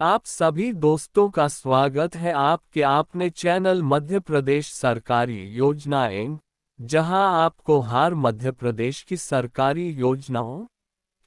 आप सभी दोस्तों का स्वागत है आपके अपने चैनल मध्य प्रदेश सरकारी योजनाएं, जहां आपको हर मध्य प्रदेश की सरकारी योजनाओं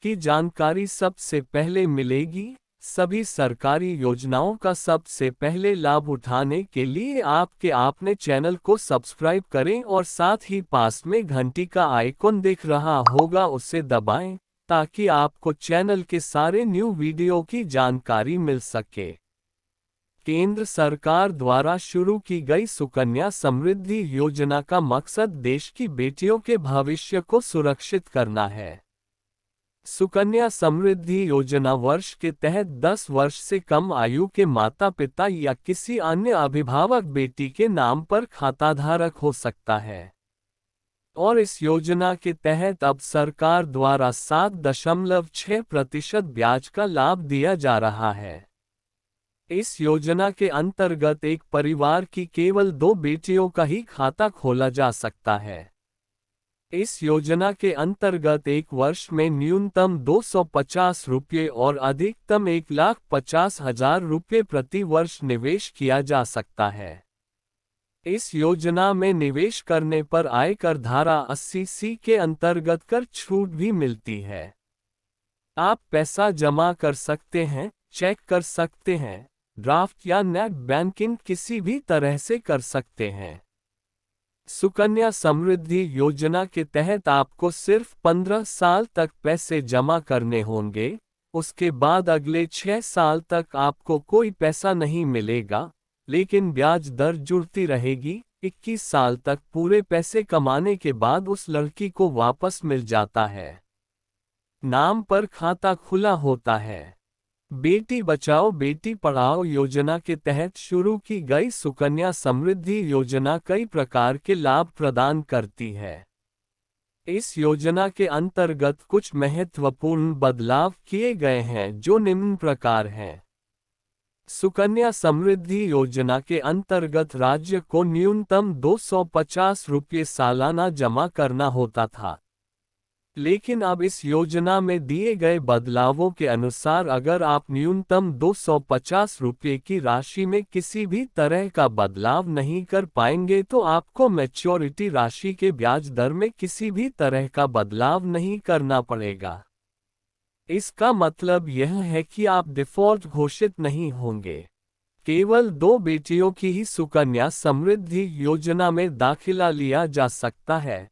की जानकारी सबसे पहले मिलेगी। सभी सरकारी योजनाओं का सबसे पहले लाभ उठाने के लिए आपके अपने चैनल को सब्सक्राइब करें और साथ ही पास में घंटी का आइकॉन दिख रहा होगा उसे दबाएं, ताकि आपको चैनल के सारे न्यू वीडियो की जानकारी मिल सके। केंद्र सरकार द्वारा शुरू की गई सुकन्या समृद्धि योजना का मकसद देश की बेटियों के भविष्य को सुरक्षित करना है। सुकन्या समृद्धि योजना वर्ष के तहत 10 वर्ष से कम आयु के माता पिता या किसी अन्य अभिभावक बेटी के नाम पर खाताधारक हो सकता है, और इस योजना के तहत अब सरकार द्वारा 7.6% ब्याज का लाभ दिया जा रहा है। इस योजना के अंतर्गत एक परिवार की केवल 2 बेटियों का ही खाता खोला जा सकता है। इस योजना के अंतर्गत एक वर्ष में न्यूनतम 250 रुपये और अधिकतम 1,50,000 रुपये प्रति वर्ष निवेश किया जा सकता है। इस योजना में निवेश करने पर आयकर धारा 80C के अंतर्गत कर छूट भी मिलती है। आप पैसा जमा कर सकते हैं, चेक कर सकते हैं, ड्राफ्ट या नेट बैंकिंग किसी भी तरह से कर सकते हैं। सुकन्या समृद्धि योजना के तहत आपको सिर्फ 15 साल तक पैसे जमा करने होंगे। उसके बाद अगले 6 साल तक आपको कोई पैसा नहीं मिलेगा, लेकिन ब्याज दर जुड़ती रहेगी। 21 साल तक पूरे पैसे कमाने के बाद उस लड़की को वापस मिल जाता है। नाम पर खाता खुला होता है। बेटी बचाओ बेटी पढ़ाओ योजना के तहत शुरू की गई सुकन्या समृद्धि योजना कई प्रकार के लाभ प्रदान करती है। इस योजना के अंतर्गत कुछ महत्वपूर्ण बदलाव किए गए हैं जो निम्न प्रकार हैं। सुकन्या समृद्धि योजना के अंतर्गत राज्य को न्यूनतम 250 रुपये सालाना जमा करना होता था, लेकिन अब इस योजना में दिए गए बदलावों के अनुसार अगर आप न्यूनतम 250 रुपये की राशि में किसी भी तरह का बदलाव नहीं कर पाएंगे तो आपको मैच्योरिटी राशि के ब्याज दर में किसी भी तरह का बदलाव नहीं करना पड़ेगा। इसका मतलब यह है कि आप डिफॉल्ट घोषित नहीं होंगे। केवल 2 बेटियों की ही सुकन्या समृद्धि योजना में दाखिला लिया जा सकता है।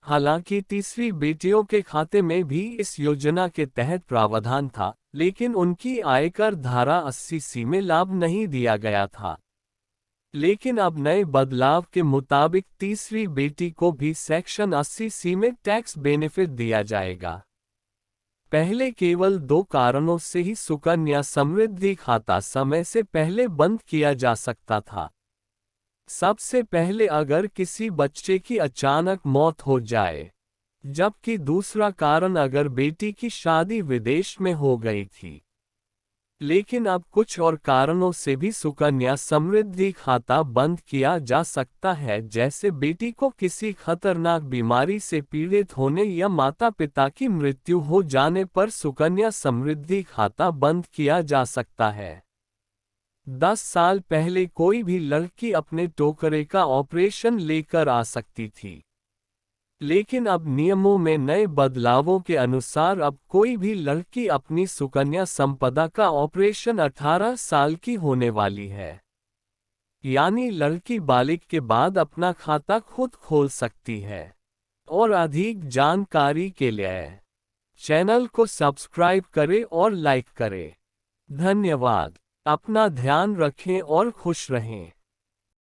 हालांकि तीसरी बेटियों के खाते में भी इस योजना के तहत प्रावधान था, लेकिन उनकी आयकर धारा 80C में लाभ नहीं दिया गया था। लेकिन अब नए बदलाव के मुताबिक तीसरी बेटी को भी सेक्शन 80C में टैक्स बेनिफिट दिया जाएगा। पहले केवल 2 कारणों से ही सुकन्या समृद्धि खाता समय से पहले बंद किया जा सकता था। सबसे पहले अगर किसी बच्चे की अचानक मौत हो जाए, जबकि दूसरा कारण अगर बेटी की शादी विदेश में हो गई थी। लेकिन अब कुछ और कारणों से भी सुकन्या समृद्धि खाता बंद किया जा सकता है, जैसे बेटी को किसी खतरनाक बीमारी से पीड़ित होने या माता पिता की मृत्यु हो जाने पर सुकन्या समृद्धि खाता बंद किया जा सकता है। 10 साल पहले कोई भी लड़की अपने टोकरे का ऑपरेशन लेकर आ सकती थी, लेकिन अब नियमों में नए बदलावों के अनुसार अब कोई भी लड़की अपनी सुकन्या संपदा का ऑपरेशन 18 साल की होने वाली है। यानी लड़की बालिग के बाद अपना खाता खुद खोल सकती है। और अधिक जानकारी के लिए चैनल को सब्सक्राइब करें और लाइक करें। धन्यवाद। अपना ध्यान रखें और खुश रहें।